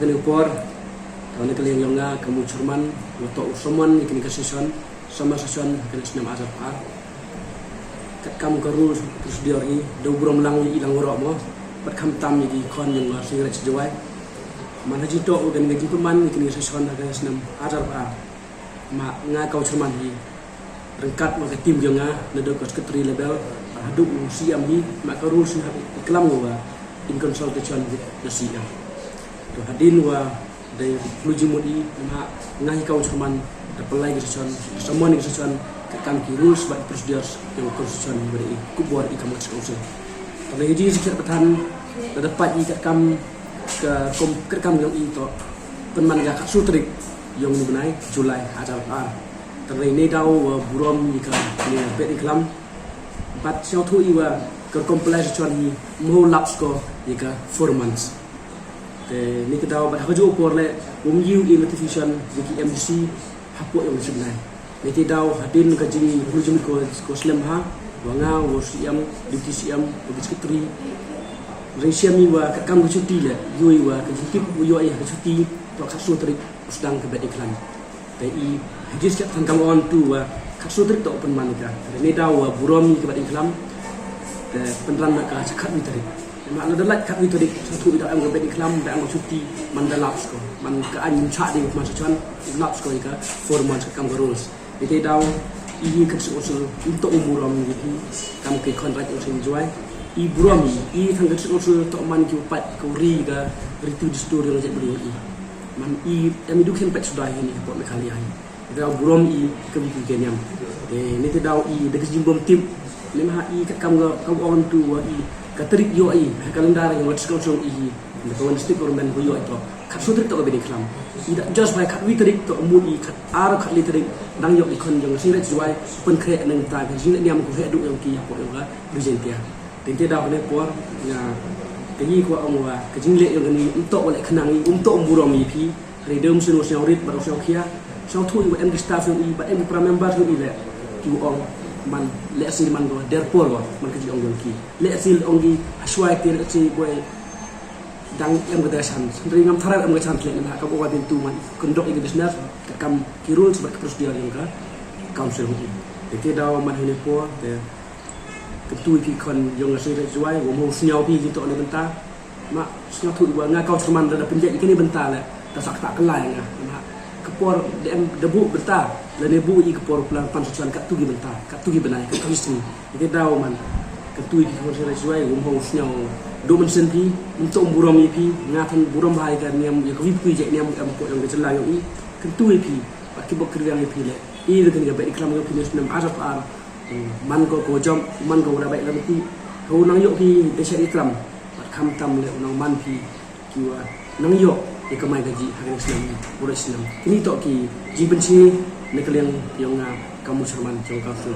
kini upor tahun ini kalian yang nggak kamu cerman untuk usaman ini kini kesison sama seson kini senam azab kat kamu kerul terus dia lagi dua bulan lang ilang orang mo kat kamu tam ni kon yang masih rec jawai mana jito organ gaji peman ini kini seson kini senam azab mak nggak kau cerman ni rengkat maka tim yang nggak ledok kos ketri level haduk siam ni mak kerul sih iklam gua in consultation with the CM. To hadin wa dari pluji mudi na ngai kau cerman terpelai gestion semua ni gestion kan ki rules but procedures yang constitution beri kubuat ikam council. Kalau hiji sikit petan dapat ikat kam ke kam yang itu penman ga sutrik yang ni benai Julai ajar terlai ni dau burom ika ni bet iklam pat siau tu iwa ke compilation chuan hi mo laps ko ika 4 months te ni kita ba ha jo por le um yu in notification ki MDC hapo yang sebenai ni ti dau hadin ka jing hujum ko slam ha wanga wo siam duty siam bagi sekretari resiam ni wa ka kam cuti le yu wa ka kip yu ai ka cuti to ka su tri sedang ke bed iklan te I hadis ka tang on tu wa ka su tri to open manika ni dau wa burom ke bed iklan pendelan nak cakap ni tadi. Mak ada like kat ni tadi satu ida am bed iklam dah am cuti mandalaps ko. Man ke anjing cak di masa cuan laps ko ika 4 months kam rules. Itu dah ini usul untuk umuram gitu. Kam ke kontrak usul jual. I buram I thang usul tok man ki upat ko ri ga ritu di story yang jadi beli I. Man I kami dukhen pet sudah ini pot kali ai. Itu buram I ke bikin yang. Ni tu dah I dekat jimbom tip lima I kat kamu on tu I katrik yo I kalendar yang what's going I the one stick or man yo itu kat sutrik to bedi klam tidak just by kat witrik to mudi kat ar kat litrik dang yo ikon yang siret juai pen kre nang ta kan sini diam ko hedu yang ki apa yang dujentia tente dah ne por ya kini ko angwa kejingle yang ni untuk oleh kenang untuk umburom pi redem sunu seurit baru seu kia sau thu I em staff yang I ba em pra member yang I le ki ong man lesil man go derpol wa man kaji ongol ki lesil ongi aswai tir ci boy dang em gedasan sendiri ngam tharar em gachan tlek na ka bawa den tu man kondok igi business kam kirul sebagai prosedur yang ka council hu te daw man hene po te ketu ki kon yang ngasih juai wo mo snyau pi gitu ne benta mak snyau tu wa nga kau cerman da penjat ikini benta la ta sak tak kelai nga kepor dem debu benta lene bu I kepor plan pansuan kat tugi benta kat tugi benai kat tugi sini itu daw man kat tugi ki kon sere juai wo mo snyau do men senti untuk burom pi ngatan burom hai kan niam ya ko pi je niam am ko yang jela yo I kat tugi pi pak ki bok kriang pi le I dengan ga baik iklam yo pi nem arab ar man ko jom man ko da baik lam pi ko nang yo pi de syari iklam pat kham tam le nang man pi kiwa nang yo ika mai gaji hari Islam urat Islam ini tok ki ji benci nekal yang kamu cerman jong kafir